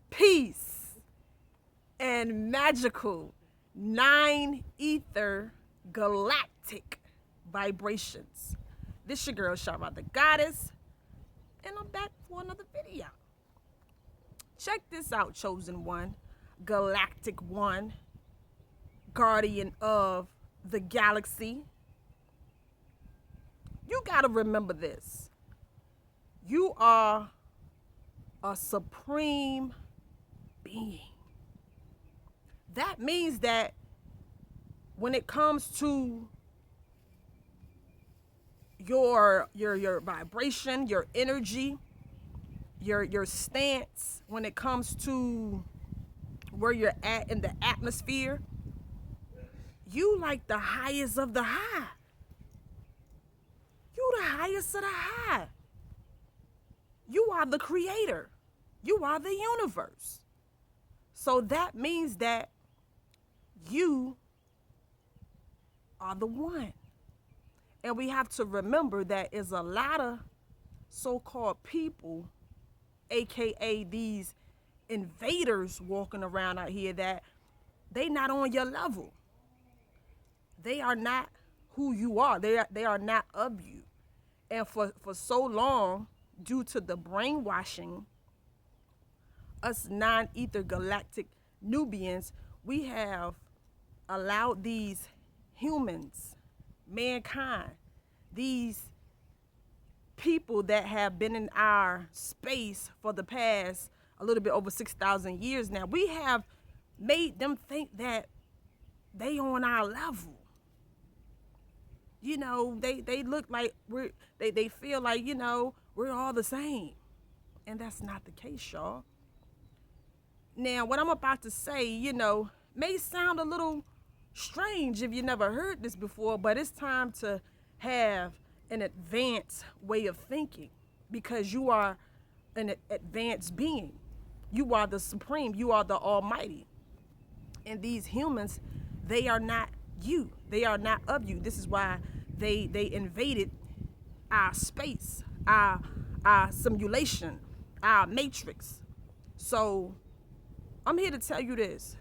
peace, and magical 9 ether galactic vibrations. This your girl Soullimanati Goddess, and I'm back for another video. Check this out, chosen one, galactic one, guardian of the galaxy. You gotta remember this. You are a supreme being. That means that when it comes to your vibration, your energy, your stance, when it comes to where you're at in the atmosphere, you like the highest of the high. You the highest of the high. You are the creator. You are the universe. So that means that you are the one. And we have to remember that is a lot of so-called people, aka these invaders walking around out here, that they not on your level. They are not who you are. They are not of you. And for so long, due to the brainwashing, us non-ether galactic Nubians, we have allowed these humans, mankind, these people that have been in our space for the past a little bit over 6,000 years now, we have made them think that they on our level. You know, they look like they feel like, you know, we're all the same. And that's not the case, y'all. Now, what I'm about to say, you know, may sound a little strange if you never heard this before, but it's time to have an advanced way of thinking, because you are an advanced being. You are the supreme. You are the almighty. And these humans, they are not you. They are not of you. This is why they invaded our space, our simulation, our matrix. So I'm here to tell you this.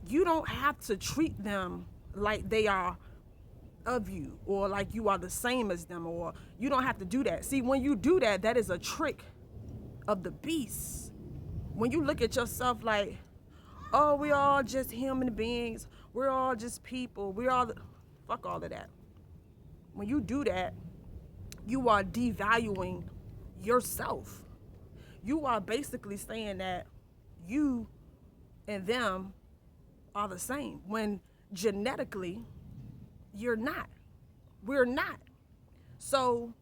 You don't have to treat them like they are of you, or like you are the same as them, or you don't have to do that. See, when you do that, that is a trick of the beast. When you look at yourself like, oh, we're all just human beings, we're all just people, we're all fuck all of that. When you do that, you are devaluing yourself. You are basically saying that you and them are the same, when genetically you're not. We're not. So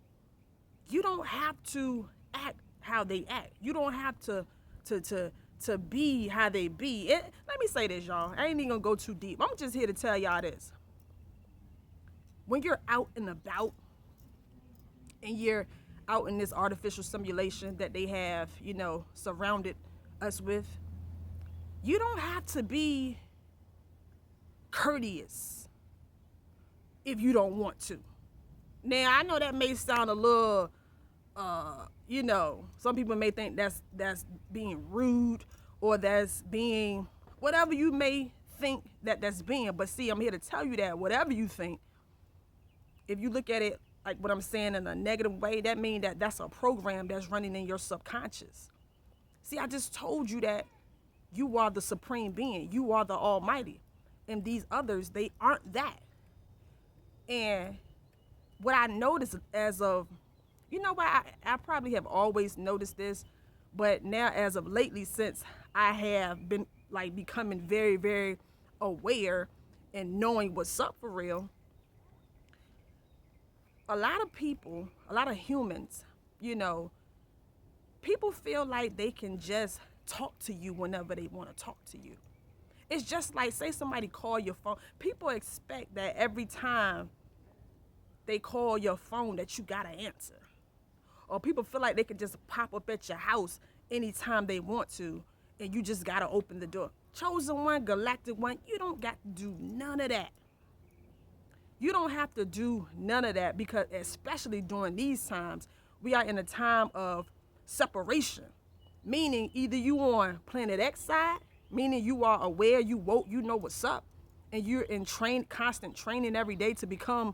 you don't have to act how they act. You don't have to be how they be. Let me say this, y'all. I ain't even gonna go too deep. I'm just here to tell y'all this. When you're out and about and you're out in this artificial simulation that they have, you know, surrounded us with, you don't have to be courteous if you don't want to. Now, I know that may sound a little, you know, some people may think that's being rude, or that's being whatever you may think that's being. But see, I'm here to tell you that whatever you think, if you look at it like what I'm saying in a negative way, that means that that's a program that's running in your subconscious. See, I just told you that you are the supreme being. You are the almighty. And these others, they aren't that. And what I noticed as of, you know what, I probably have always noticed this, but now as of lately, since I have been like becoming very, very aware and knowing what's up for real, a lot of people, a lot of humans, you know, people feel like they can just talk to you whenever they want to talk to you. It's just like, say somebody call your phone. People expect that every time they call your phone that you gotta answer. Or people feel like they can just pop up at your house anytime they want to, and you just gotta open the door. Chosen one, galactic one, you don't got to do none of that. You don't have to do none of that, because especially during these times, we are in a time of separation. Meaning either you on planet X side, meaning you are aware, you woke, you know what's up, and you're in constant training every day to become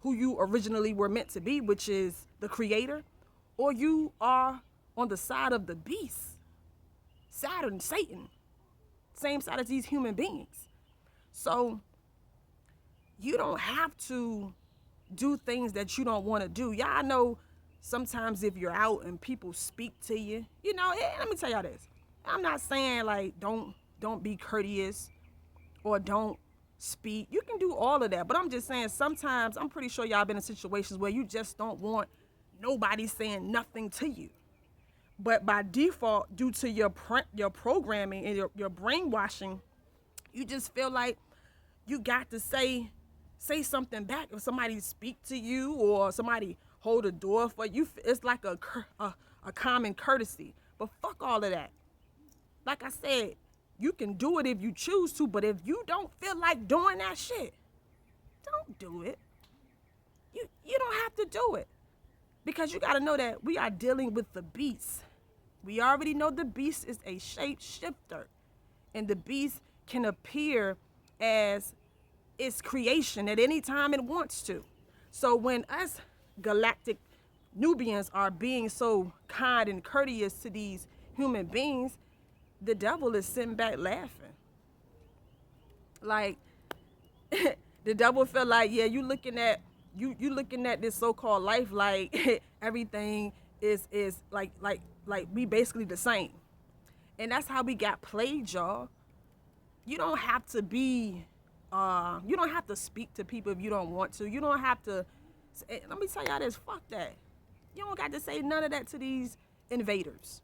who you originally were meant to be, which is the creator, or you are on the side of the beast, Saturn, Satan, same side as these human beings. So you don't have to do things that you don't want to do. Y'all know sometimes if you're out and people speak to you, let me tell y'all this. I'm not saying like don't be courteous or don't speak. You can do all of that, but I'm just saying sometimes I'm pretty sure y'all been in situations where you just don't want nobody saying nothing to you. But by default, due to your programming and your brainwashing, you just feel like you got to say something back. If somebody speak to you or somebody hold a door for you, it's like a common courtesy. But fuck all of that. Like I said, you can do it if you choose to, but if you don't feel like doing that shit, don't do it. You don't have to do it. Because you got to know that we are dealing with the beast. We already know the beast is a shapeshifter. And the beast can appear as its creation at any time it wants to. So when us galactic Nubians are being so kind and courteous to these human beings, the devil is sitting back laughing. Like, the devil feel like, yeah, you looking at this so-called life like everything is like we basically the same. And that's how we got played, y'all. You don't have to be you don't have to speak to people if you don't want to. You don't have to let me tell y'all this, fuck that. You don't got to say none of that to these invaders.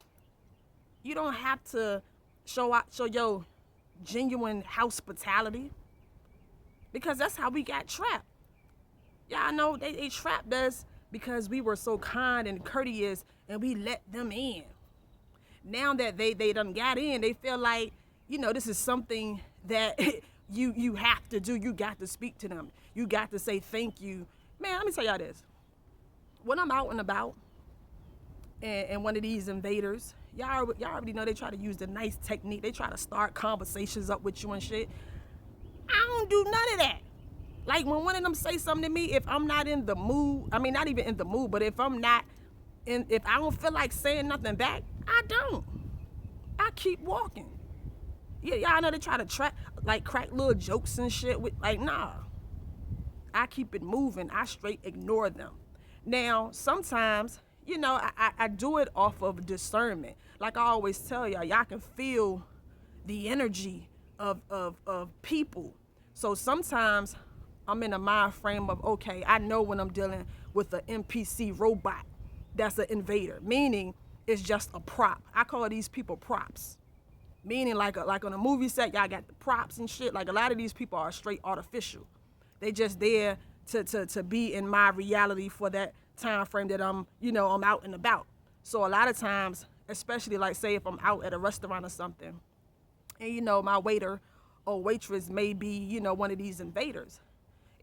You don't have to show your genuine hospitality, because that's how we got trapped. Y'all know they trapped us because we were so kind and courteous and we let them in. Now that they done got in, they feel like, this is something that you have to do. You got to speak to them. You got to say thank you. Man, let me tell y'all this. When I'm out and about and one of these invaders, y'all already know they try to use the nice technique. They try to start conversations up with you and shit. I don't do none of that. Like when one of them say something to me, if I'm not in the mood, I mean, not even in the mood, but if I don't feel like saying nothing back, I don't. I keep walking. Yeah, y'all know they try to crack little jokes and shit with, like, nah. I keep it moving. I straight ignore them. Now, sometimes, I do it off of discernment. Like I always tell y'all can feel the energy of people. So sometimes I'm in a mind frame of, okay, I know when I'm dealing with an NPC robot that's an invader, meaning it's just a prop. I call these people props. Meaning like on a movie set, y'all got the props and shit. Like a lot of these people are straight artificial. They just there to be in my reality for that time frame that I'm out and about. So a lot of times, especially like say if I'm out at a restaurant or something, and my waiter or waitress may be, one of these invaders.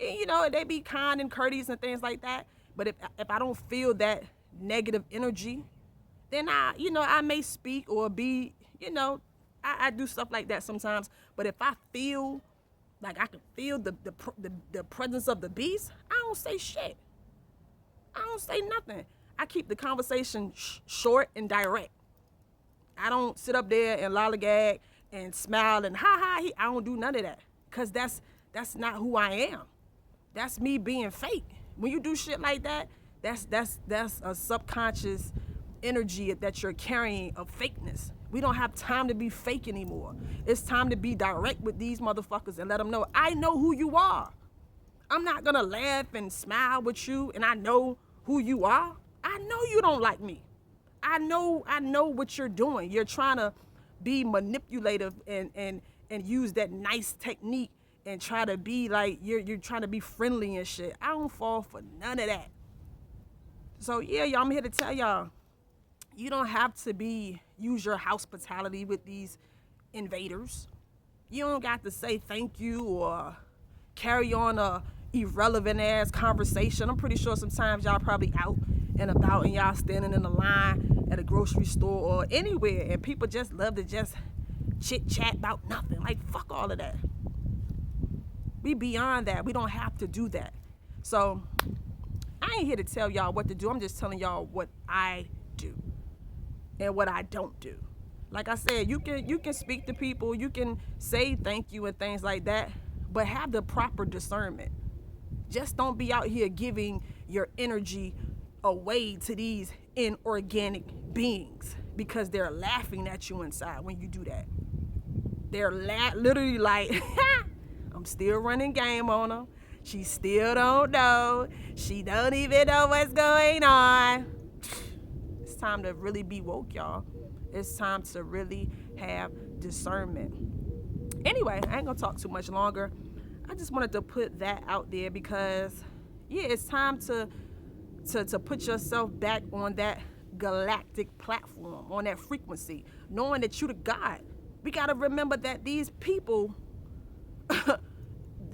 And, they be kind and courteous and things like that. But if I don't feel that negative energy, then I may speak or be, I do stuff like that sometimes. But if I feel like I can feel the presence of the beast, I don't say shit. I don't say nothing. I keep the conversation short and direct. I don't sit up there and lollygag and smile and ha. I don't do none of that, because that's not who I am. That's me being fake. When you do shit like that, that's a subconscious energy that you're carrying of fakeness. We don't have time to be fake anymore. It's time to be direct with these motherfuckers and let them know, I know who you are. I'm not gonna laugh and smile with you and I know who you are. I know you don't like me. I know what you're doing. You're trying to be manipulative and use that nice technique and try to be like, you're trying to be friendly and shit. I don't fall for none of that. So yeah, y'all, I'm here to tell y'all, you don't have to use your hospitality with these invaders. You don't got to say thank you or carry on a irrelevant ass conversation. I'm pretty sure sometimes y'all probably out and about, and y'all standing in the line at a grocery store or anywhere, and people just love to just chit chat about nothing. Like, fuck all of that. We beyond that. We don't have to do that. So I ain't here to tell y'all what to do. I'm just telling y'all what I do and what I don't do. Like I said, you can speak to people, you can say thank you and things like that, but have the proper discernment. Just don't be out here giving your energy away to these inorganic beings because they're laughing at you inside when you do that. They're literally like, I'm still running game on them. She still don't know. She don't even know what's going on. It's time to really be woke, y'all. It's time to really have discernment. Anyway, I ain't gonna talk too much longer. I just wanted to put that out there because, yeah, it's time to put yourself back on that galactic platform, on that frequency, knowing that you the God. We gotta remember that these people,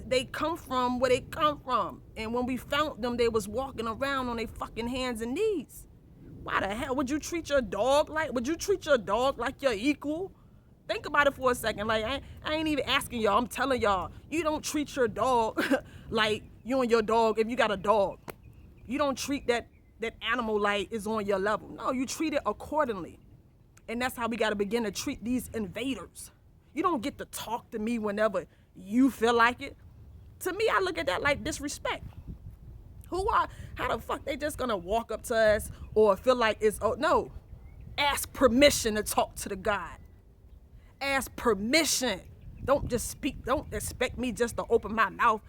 they come from where they come from. And when we found them, they was walking around on their fucking hands and knees. Why the hell would you treat your dog like your equal? Think about it for a second. Like, I ain't even asking y'all. I'm telling y'all, you don't treat your dog like you and your dog. If you got a dog, you don't treat that animal like it's on your level. No, you treat it accordingly. And that's how we got to begin to treat these invaders. You don't get to talk to me whenever you feel like it. To me, I look at that like disrespect. How the fuck they just gonna walk up to us or feel like it's, oh no. Ask permission to talk to the God. Ask permission. Don't just speak. Don't expect me just to open my mouth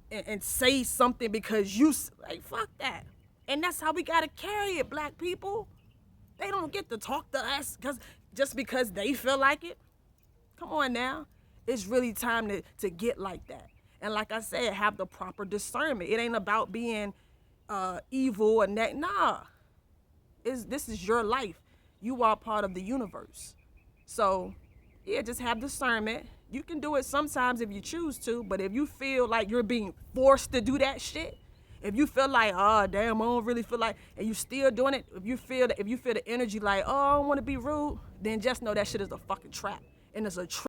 and say something because you, like, fuck that. And that's how we gotta carry it, black people. They don't get to talk to us just because they feel like it. Come on now. It's really time to get like that. And like I said, have the proper discernment. It ain't about being evil or that. Nah. This is your life. You are part of the universe. So, yeah, just have discernment. You can do it sometimes if you choose to, but if you feel like you're being forced to do that shit, if you feel like, oh, damn, I don't really feel like, and you still doing it, if you feel the energy like, oh, I don't want to be rude, then just know that shit is a fucking trap. And it's a trap.